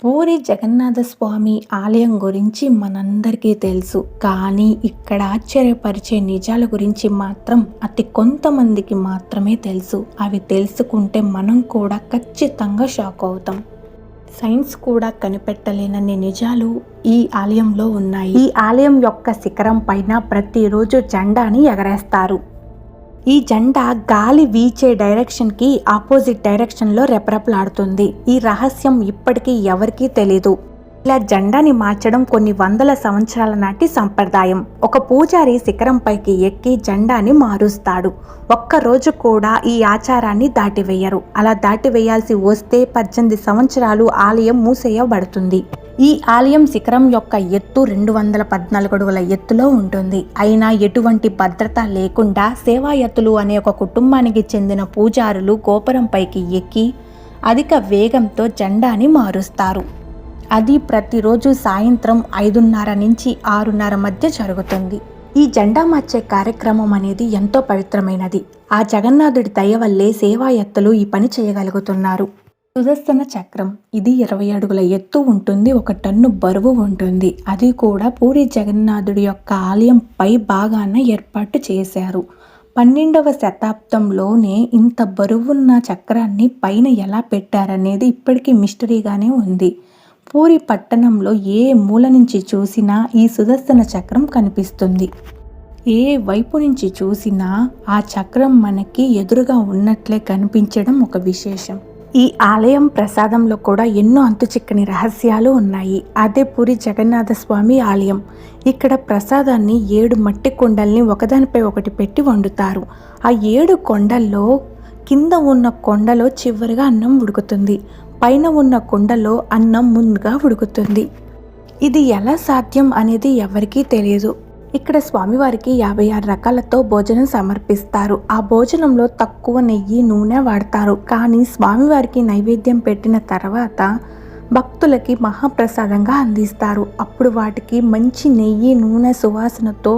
పూరి జగన్నాథ స్వామి ఆలయం గురించి మనందరికీ తెలుసు. కానీ ఇక్కడ ఆశ్చర్యపరిచే నిజాల గురించి మాత్రం అతి కొంతమందికి మాత్రమే తెలుసు. అవి తెలుసుకుంటే మనం కూడా ఖచ్చితంగా షాక్ అవుతాం. సైన్స్ కూడా కనిపెట్టలేనన్ని నిజాలు ఈ ఆలయంలో ఉన్నాయి. ఈ ఆలయం యొక్క శిఖరం పైన ప్రతిరోజు జెండాని ఎగరేస్తారు. ఈ జెండా గాలి వీచే డైరెక్షన్కి ఆపోజిట్ డైరెక్షన్లో రెపరెపలాడుతుంది. ఈ రహస్యం ఇప్పటికీ ఎవరికీ తెలీదు. ఇలా జెండాని మార్చడం కొన్ని వందల సంవత్సరాల నాటి సంప్రదాయం. ఒక పూజారి శిఖరం పైకి ఎక్కి జెండాని మారుస్తాడు. ఒక్కరోజు కూడా ఈ ఆచారాన్ని దాటివేయరు. అలా దాటివేయాల్సి వస్తే 18 సంవత్సరాలు ఆలయం మూసేయబడుతుంది. ఈ ఆలయం శిఖరం యొక్క ఎత్తు 214 అడుగుల ఎత్తులో ఉంటుంది. అయినా ఎటువంటి భద్రత లేకుండా సేవాయతులు అనే ఒక కుటుంబానికి చెందిన పూజారులు గోపురం పైకి ఎక్కి అధిక వేగంతో జెండాని మారుస్తారు. అది ప్రతిరోజు సాయంత్రం 5:30 నుంచి 6:30 మధ్య జరుగుతుంది. ఈ జెండా మార్చే కార్యక్రమం అనేది ఎంతో పవిత్రమైనది. ఆ జగన్నాథుడి దయ వల్లే సేవాయత్తులు ఈ పని చేయగలుగుతున్నారు. సుదర్శన చక్రం ఇది 20 అడుగుల ఎత్తు ఉంటుంది. 1 టన్ను బరువు ఉంటుంది. అది కూడా పూరి జగన్నాథుడి యొక్క ఆలయం పై భాగాన ఏర్పాటు చేశారు. 12వ శతాబ్దంలోనే ఇంత బరువున్న చక్రాన్ని పైన ఎలా పెట్టారనేది ఇప్పటికీ మిస్టరీగానే ఉంది. పూరి పట్టణంలో ఏ మూల నుంచి చూసినా ఈ సుదర్శన చక్రం కనిపిస్తుంది. ఏ వైపు నుంచి చూసినా ఆ చక్రం మనకి ఎదురుగా ఉన్నట్లే కనిపించడం ఒక విశేషం. ఈ ఆలయం ప్రసాదంలో కూడా ఎన్నో అంతుచిక్కని రహస్యాలు ఉన్నాయి. అదే పూరి జగన్నాథ స్వామి ఆలయం. ఇక్కడ ప్రసాదాన్ని 7 మట్టి కొండల్ని ఒకదానిపై ఒకటి పెట్టి వండుతారు. ఆ 7 కొండల్లో కింద ఉన్న కొండలో చివరిగా అన్నం ఉడుకుతుంది. పైన ఉన్న కుండలో అన్నం ముందుగా ఉడుకుతుంది. ఇది ఎలా సాధ్యం అనేది ఎవరికీ తెలియదు. ఇక్కడ స్వామివారికి 56 రకాలతో భోజనం సమర్పిస్తారు. ఆ భోజనంలో తక్కువ నెయ్యి, నూనె వాడతారు. కానీ స్వామివారికి నైవేద్యం పెట్టిన తర్వాత భక్తులకి మహాప్రసాదంగా అందిస్తారు. అప్పుడు వాటికి మంచి నెయ్యి, నూనె సువాసనతో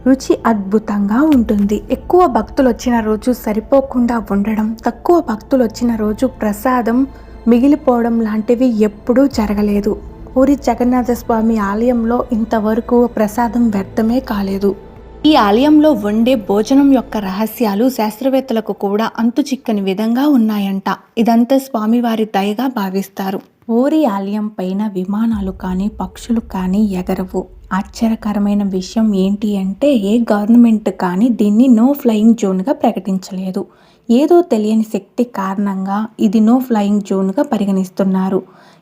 రుచి అద్భుతంగా ఉంటుంది. ఎక్కువ భక్తులు వచ్చిన రోజు సరిపోకుండా ఉండడం, తక్కువ భక్తులు వచ్చిన రోజు ప్రసాదం మిగిలిపోవడం లాంటివి ఎప్పుడూ జరగలేదు. పూరి జగన్నాథ స్వామి ఆలయంలో ఇంతవరకు ప్రసాదం వ్యర్థమే కాలేదు. ఈ ఆలయంలో వండే భోజనం యొక్క రహస్యాలు శాస్త్రవేత్తలకు కూడా అంతుచిక్కని విధంగా ఉన్నాయంట. ఇదంతా స్వామివారి దయగా భావిస్తారు. పూరి ఆలయం పైన విమానాలు కానీ పక్షులు కానీ ఎగరవు. ఆశ్చర్యకరమైన విషయం ఏంటి అంటే ఏ గవర్నమెంట్ కానీ దీన్ని నో ఫ్లయింగ్ జోన్గా ప్రకటించలేదు. ఏదో తెలియని శక్తి కారణంగా ఇది నో ఫ్లయింగ్ జోన్గా పరిగణిస్తున్నారు.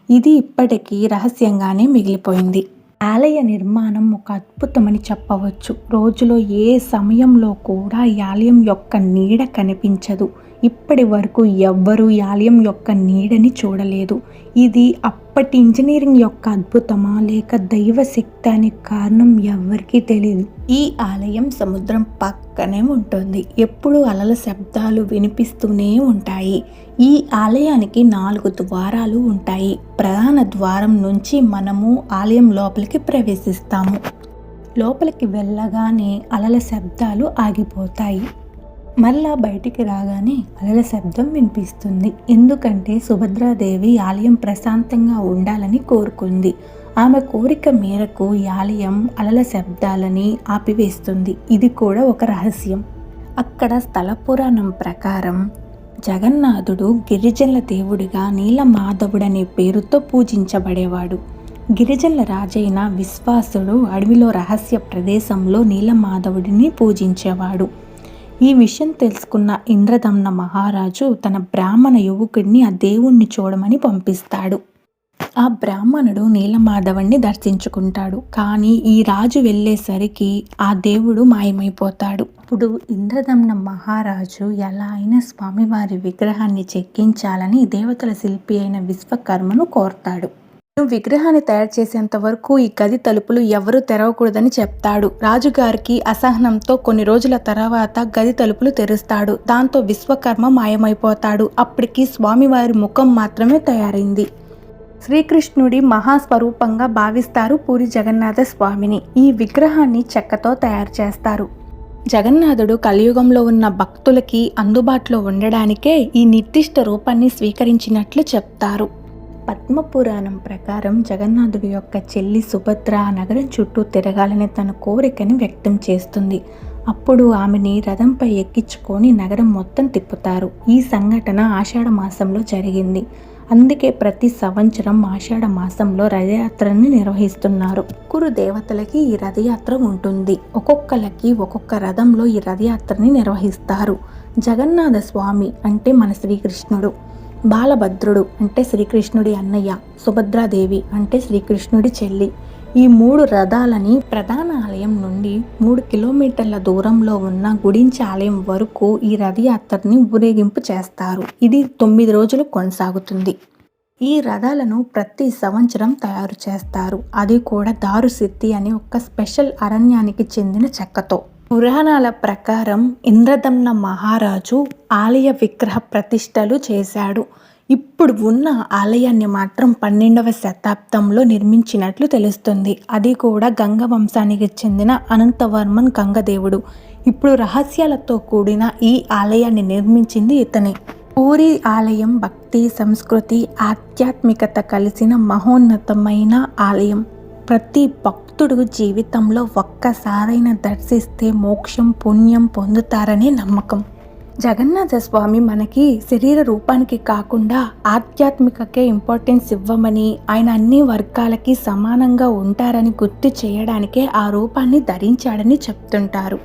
ఇది ఇప్పటికీ రహస్యంగానే మిగిలిపోయింది. ఆలయ నిర్మాణం ఒక అద్భుతమని చెప్పవచ్చు. రోజులో ఏ సమయంలో కూడా ఈ ఆలయం యొక్క నీడ కనిపించదు. ఇప్పటి వరకు ఎవ్వరూ ఈ ఆలయం యొక్క నీడని చూడలేదు. ఇది అప్పటి ఇంజనీరింగ్ యొక్క అద్భుతమా లేక దైవ శక్తి అనే కారణం ఎవరికీ తెలియదు. ఈ ఆలయం సముద్రం పక్కనే ఉంటుంది. ఎప్పుడూ అలల శబ్దాలు వినిపిస్తూనే ఉంటాయి. ఈ ఆలయానికి 4 ద్వారాలు ఉంటాయి. ప్రధాన ద్వారం నుంచి మనము ఆలయం లోపలికి ప్రవేశిస్తాము. లోపలికి వెళ్ళగానే అలల శబ్దాలు ఆగిపోతాయి. మళ్ళా బయటికి రాగానే అలల శబ్దం వినిపిస్తుంది. ఎందుకంటే సుభద్రాదేవి ఆలయం ప్రశాంతంగా ఉండాలని కోరుకుంది. ఆమె కోరిక మేరకు ఈ ఆలయం అలల శబ్దాలని ఆపివేస్తుంది. ఇది కూడా ఒక రహస్యం. అక్కడ స్థల పురాణం ప్రకారం జగన్నాథుడు గిరిజనుల దేవుడిగా నీలమాధవుడనే పేరుతో పూజించబడేవాడు. గిరిజనుల రాజైన విశ్వాసుడు అడవిలో రహస్య ప్రదేశంలో నీలమాధవుడిని పూజించేవాడు. ఈ విషయం తెలుసుకున్న ఇంద్రదమ్న మహారాజు తన బ్రాహ్మణ యువకుడిని ఆ దేవుణ్ణి చూడమని పంపిస్తాడు. ఆ బ్రాహ్మణుడు నీలమాధవుణ్ణి దర్శించుకుంటాడు. కానీ ఈ రాజు వెళ్ళేసరికి ఆ దేవుడు మాయమైపోతాడు. అప్పుడు ఇంద్రదమ్న మహారాజు ఎలా అయినా స్వామివారి విగ్రహాన్ని చెక్కించాలని దేవతల శిల్పి అయిన విశ్వకర్మను కోరతాడు. విగ్రహాన్ని తయారు చేసేంత వరకు ఈ గది తలుపులు ఎవరూ తెరవకూడదని చెప్తాడు. రాజుగారికి అసహనంతో కొన్ని రోజుల తర్వాత గది తలుపులు తెరుస్తాడు. దాంతో విశ్వకర్మ మాయమైపోతాడు. అప్పటికి స్వామివారి ముఖం మాత్రమే తయారైంది. శ్రీకృష్ణుడి మహాస్వరూపంగా భావిస్తారు పూరి జగన్నాథ స్వామిని. ఈ విగ్రహాన్ని చెక్కతో తయారు చేస్తారు. జగన్నాథుడు కలియుగంలో ఉన్న భక్తులకి అందుబాటులో ఉండడానికే ఈ నిర్దిష్ట రూపాన్ని స్వీకరించినట్లు చెప్తారు. పద్మపురాణం ప్రకారం జగన్నాథుడి యొక్క చెల్లి సుభద్ర ఆ నగరం చుట్టూ తిరగాలని తన కోరికని వ్యక్తం చేస్తుంది. అప్పుడు ఆమెని రథంపై ఎక్కించుకొని నగరం మొత్తం తిప్పుతారు. ఈ సంఘటన ఆషాఢ మాసంలో జరిగింది. అందుకే ప్రతి సంవత్సరం ఆషాఢ మాసంలో రథయాత్రని నిర్వహిస్తున్నారు. ముగ్గురు దేవతలకి ఈ రథయాత్ర ఉంటుంది. ఒక్కొక్కరికి ఒక్కొక్క రథంలో ఈ రథయాత్రని నిర్వహిస్తారు. జగన్నాథ స్వామి అంటే మన శ్రీకృష్ణుడు, బాలభద్రుడు అంటే శ్రీకృష్ణుడి అన్నయ్య, సుభద్రాదేవి అంటే శ్రీకృష్ణుడి చెల్లి. ఈ 3 రథాలని ప్రధాన ఆలయం నుండి 3 కిలోమీటర్ల దూరంలో ఉన్న గుడించి ఆలయం వరకు ఈ రథయాత్రని ఊరేగింపు చేస్తారు. ఇది 9 రోజులు కొనసాగుతుంది. ఈ రథాలను ప్రతి సంవత్సరం తయారు చేస్తారు. అది కూడా దారుసిద్ధి అనే ఒక స్పెషల్ అరణ్యానికి చెందిన చెక్కతో. పురాణాల ప్రకారం ఇంద్రదమ్న మహారాజు ఆలయ విగ్రహ ప్రతిష్టలు చేశాడు. ఇప్పుడు ఉన్న ఆలయాన్ని మాత్రం 12వ శతాబ్దంలో నిర్మించినట్లు తెలుస్తుంది. అది కూడా గంగ వంశానికి చెందిన అనంతవర్మన్ గంగదేవుడు. ఇప్పుడు రహస్యాలతో కూడిన ఈ ఆలయాన్ని నిర్మించింది ఇతనే. పూరి ఆలయం భక్తి, సంస్కృతి, ఆధ్యాత్మికత కలిసిన మహోన్నతమైన ఆలయం. ప్రతి భక్తుడు జీవితంలో ఒక్కసారైనా దర్శిస్తే మోక్షం, పుణ్యం పొందుతారనే నమ్మకం. జగన్నాథ స్వామి మనకి శరీర రూపానికి కాకుండా ఆధ్యాత్మికకే ఇంపార్టెన్స్ ఇవ్వమని, ఆయన అన్ని వర్గాలకి సమానంగా ఉంటారని గుర్తు చేయడానికే ఆ రూపాన్ని ధరించాడని చెప్తుంటారు.